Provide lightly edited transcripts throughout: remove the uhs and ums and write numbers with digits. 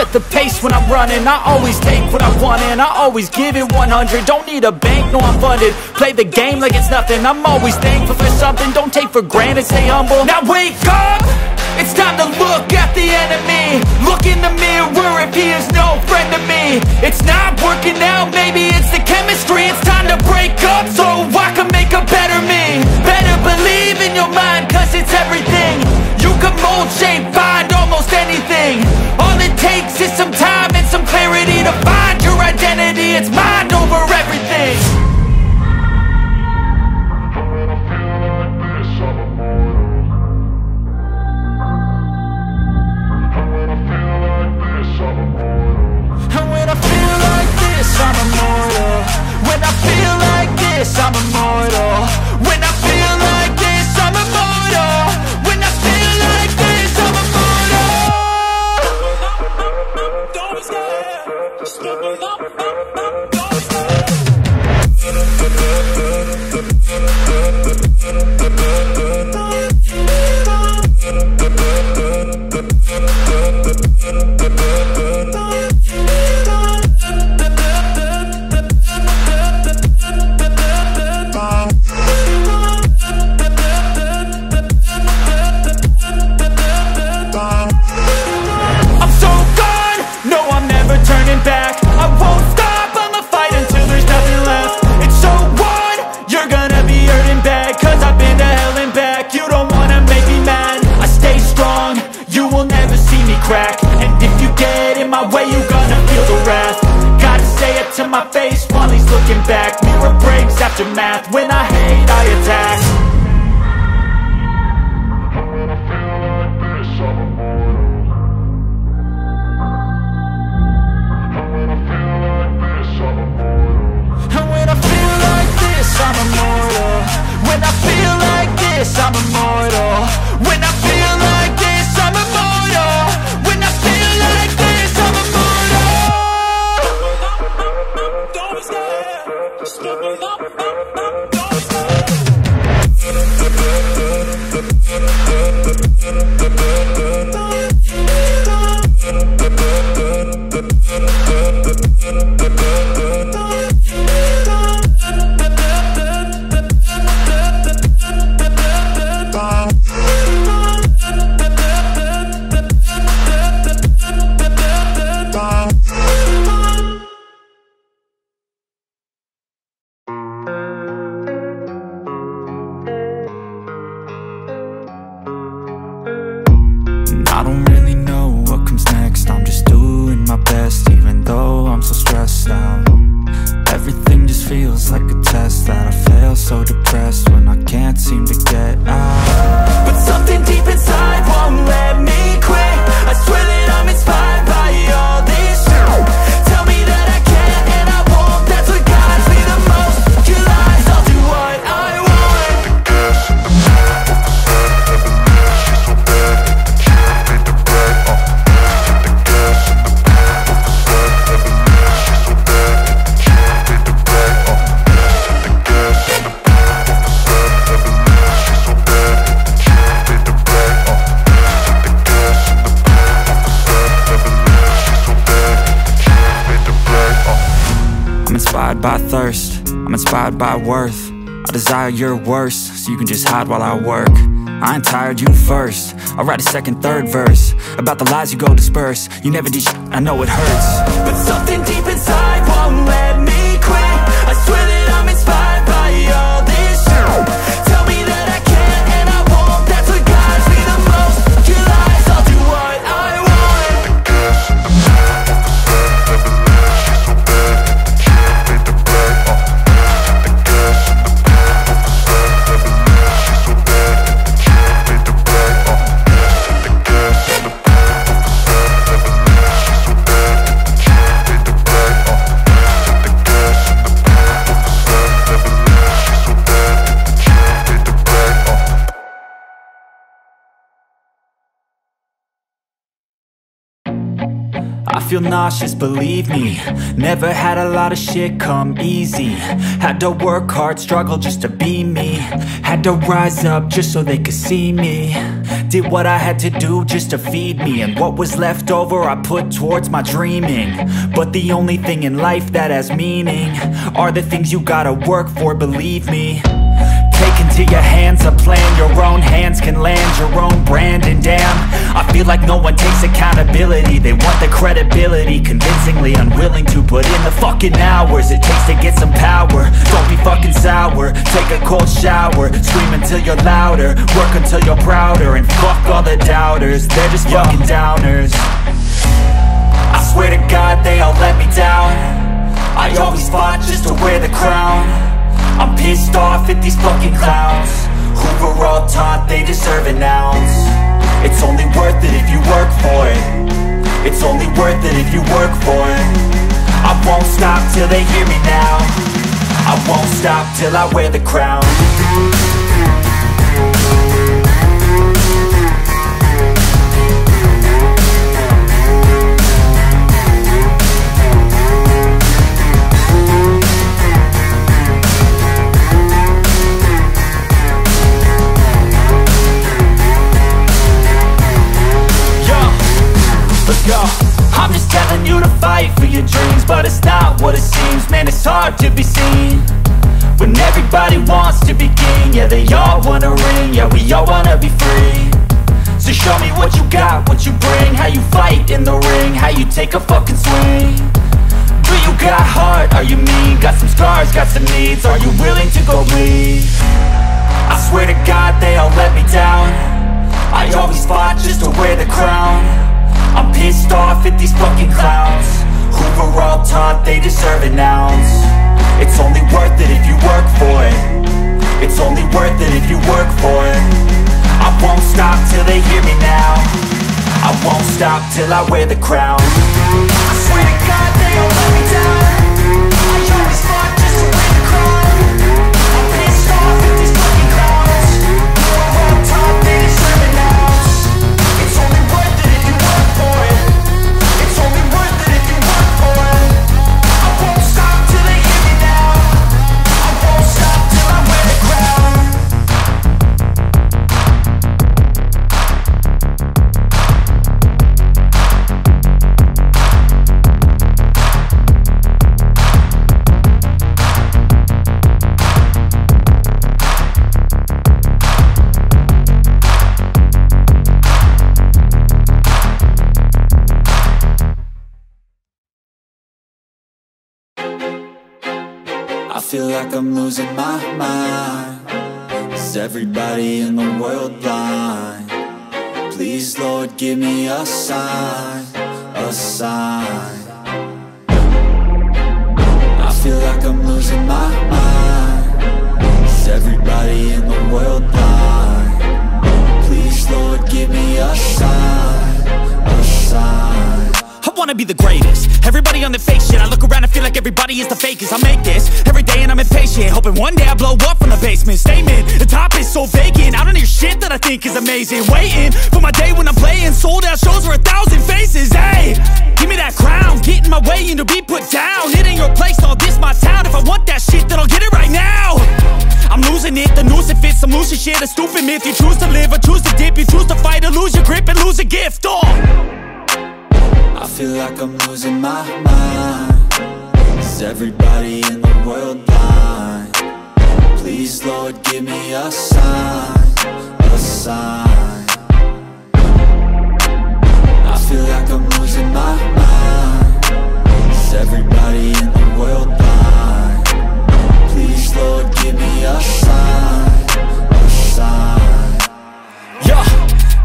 set the pace when I'm running. I always take what I want and I always give it 100. Don't need a bank, no I'm funded. Play the game like it's nothing. I'm always thankful for something. Don't take for granted, stay humble. Now wake up! It's time to look at the enemy. Look in the mirror if he is no friend to me. It's not working out, maybe it's the chemistry. It's time to break up so I can make a better me. Better believe in your mind, cause it's everything. You can mold, shape, find almost anything. All it takes is some time and some clarity to find your identity. It's mind over everything. I'm immortal. When I feel like this, I'm immortal. When I feel like this, I'm immortal. When I feel like this, I'm immortal. Don't be scared. Just level up. Don't be scared. And if you get in my way, you gonna feel the wrath. Gotta say it to my face while he's looking back. Mirror breaks after math. When I hate, I attack. When I feel like this, I'm immortal. When I feel like this, I'm immortal. And when I feel like this, I'm immortal. When I feel like this, I'm immortal. When I feel like this, I'm immortal. When I feel like this, I'm immortal. Don't be scared. Just level up. Don't be scared. I don't really know what comes next. I'm just doing my best, even though I'm so stressed out. Everything just feels like a test that I fail, so depressed when I can't seem to get out. But something deep inside won't let me quit. I swear that I'm inspired by all this shit. Tell me that I can and I won't. That's what guides me the most. Your lies, I'll do what I want. The gas in the middle of the set, never leave, she's so bad. By thirst, I'm inspired by worth. I desire your worst, so you can just hide while I work. I ain't tired, you first. I'll write a second, third verse about the lies you go disperse. You never did shit, I know it hurts. But something deep inside won't let me quit. I swear that I'm inspired by all this shit. Tell me that I can and I won't. That's what guides me the most. Your lies, I'll do what I want. The gas in the middle of the set, never leave, she's so bad. feel nauseous, believe me. Never had a lot of shit come easy. Had to work hard, struggle just to be me. Had to rise up just so they could see me. Did what I had to do just to feed me. And what was left over I put towards my dreaming. But the only thing in life that has meaning are the things you gotta work for, believe me. Take into your hands a plan, your own hands can land your own brand. And damn, I feel like no one takes accountability. They want the credibility, convincingly unwilling to put in the fucking hours it takes to get some power. Don't be fucking sour, take a cold shower. Scream until you're louder, work until you're prouder. And fuck all the doubters, they're just fucking downers. I swear to God they all let me down. I always fought just to wear the crown. I'm pissed off at these fucking clowns who were all taught they deserve an ounce. It's only worth it if you work for it. It's only worth it if you work for it. I won't stop till they hear me now. I won't stop till I wear the crown. I'm just telling you to fight for your dreams, but it's not what it seems. Man, it's hard to be seen when everybody wants to be king. Yeah, they all wanna ring, yeah, we all wanna be free. So show me what you got, what you bring, how you fight in the ring, how you take a fucking swing. Do you got heart, are you mean? Got some scars, got some needs, are you willing to go bleed? I swear to God they all let me down. I always fought just to wear the crown. I'm pissed off at these fucking clowns who were all taught they deserve an ounce. It's only worth it if you work for it. It's only worth it if you work for it. I won't stop till they hear me now. I won't stop till I wear the crown. I swear to God they all let me down. I always fought just to wear the crown. I'm pissed off at these fucking clowns who were all taught they deserve an ounce. It's only worth it if you work for it. It's only worth it if you work for it. I won't stop till they hear me now. I won't stop till I wear the crown. I feel like I'm losing my mind. Is everybody in the world blind? Please, Lord, give me a sign, a sign. I feel like I'm losing my mind. Is everybody in the world blind? Please, Lord, give me a sign, a sign. I wanna be the greatest. Everybody on the fake shit. I look around and feel like everybody is the fakest. I make this every day and I'm impatient, hoping one day I blow up from the basement. Statement, the top is so vacant. I don't hear shit that I think is amazing. Waiting for my day when I'm playing sold out shows for 1,000 faces. Hey, give me that crown, get in my way and to be put down. It ain't your place, no, this my town. If I want that shit, then I'll get it right now. I'm losing it, the noose it fits, some losing shit, a stupid myth. You choose to live or choose to dip, you choose to fight or lose your grip and lose a gift. I feel like I'm losing my mind. Is everybody in the world blind? Please, Lord, give me a sign, a sign. I feel like I'm losing my mind. Is everybody in the world blind? Please, Lord, give me a sign, a sign. Yeah.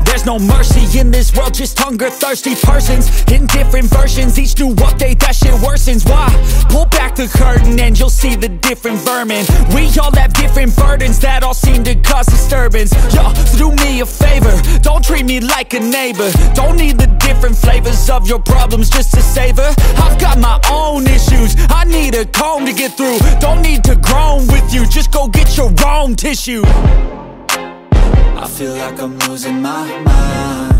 There's no mercy in this world, just hunger-thirsty persons in different versions. Each new update, that shit worsens. Why? Pull back the curtain and you'll see the different vermin. We all have different burdens that all seem to cause disturbance. Yo, so do me a favor, don't treat me like a neighbor. Don't need the different flavors of your problems just to savor. I've got my own issues, I need a comb to get through. Don't need to groan with you, just go get your own tissue. I feel like I'm losing my mind.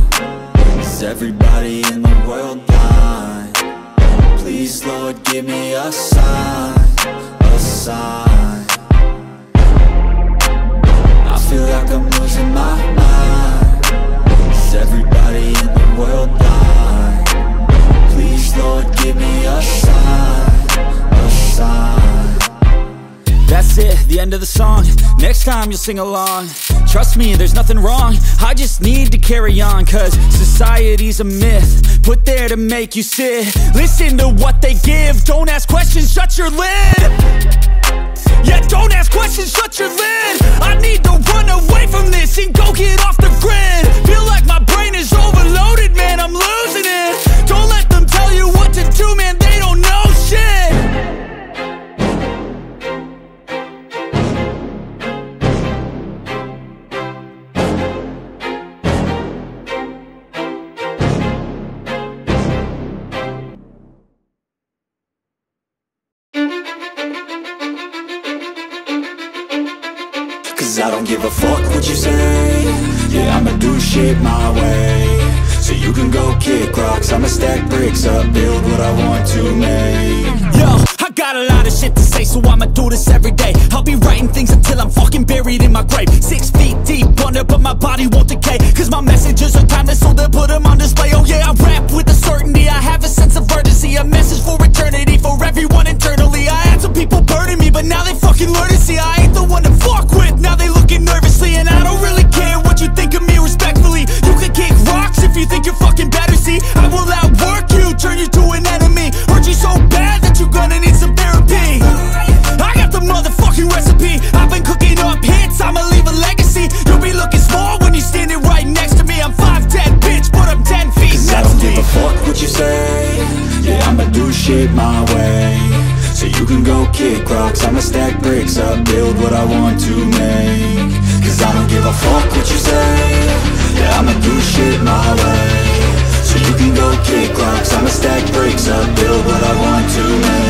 Is everybody in the world blind? Please, Lord, give me a sign, a sign. I feel like I'm losing my mind. Is everybody in the world blind? Please, Lord, give me a sign, a sign. That's it, the end of the song. Next time you'll sing along. Trust me, there's nothing wrong. I just need to carry on, cause society's a myth put there to make you sit. Listen to what they give. Don't ask questions, shut your lid. Yeah, don't ask questions, shut your lid. I need to run away from this and go get off the grid. Feel like my brain is overloaded, man, I'm losing it. Don't let them tell you what to do, man, they don't know shit. Cause I don't give a fuck what you say. Yeah, I'ma do shit my way. So you can go kick rocks, I'ma stack bricks up, build what I want to make. Yo, I got a lot of shit to say, so I'ma do this every day. I'll be writing things until I'm fucking buried in my grave. 6 feet deep under, but my body won't decay. Cause my messages are timeless, so they'll put them on display. Oh yeah, I rap with a certainty, I have a sense of urgency. A message for eternity, for everyone internally. I had some people burning me, but now they fucking learn to see I ain't the one to fuck with. Now they looking nervously, and I don't really care what you think of me respectfully. You can kick rocks if you think you're fucking better, see. I will outwork you, turn you to an enemy. Hurt you so bad that you're gonna need some therapy. I got the motherfucking recipe. I've been cooking up hits, I'ma leave a legacy. You'll be looking small when you're standing right next to me. I'm 5'10", bitch, but I'm 10 feet. Cause I don't give a fuck what you say. Yeah, I'ma do shit my way. So you can go kick rocks, I'ma stack bricks up, build what I want to make. Cause I don't give a fuck what you say. Yeah, I'ma do shit my way. So you can go kick rocks, I'ma stack bricks up, build what I want to make.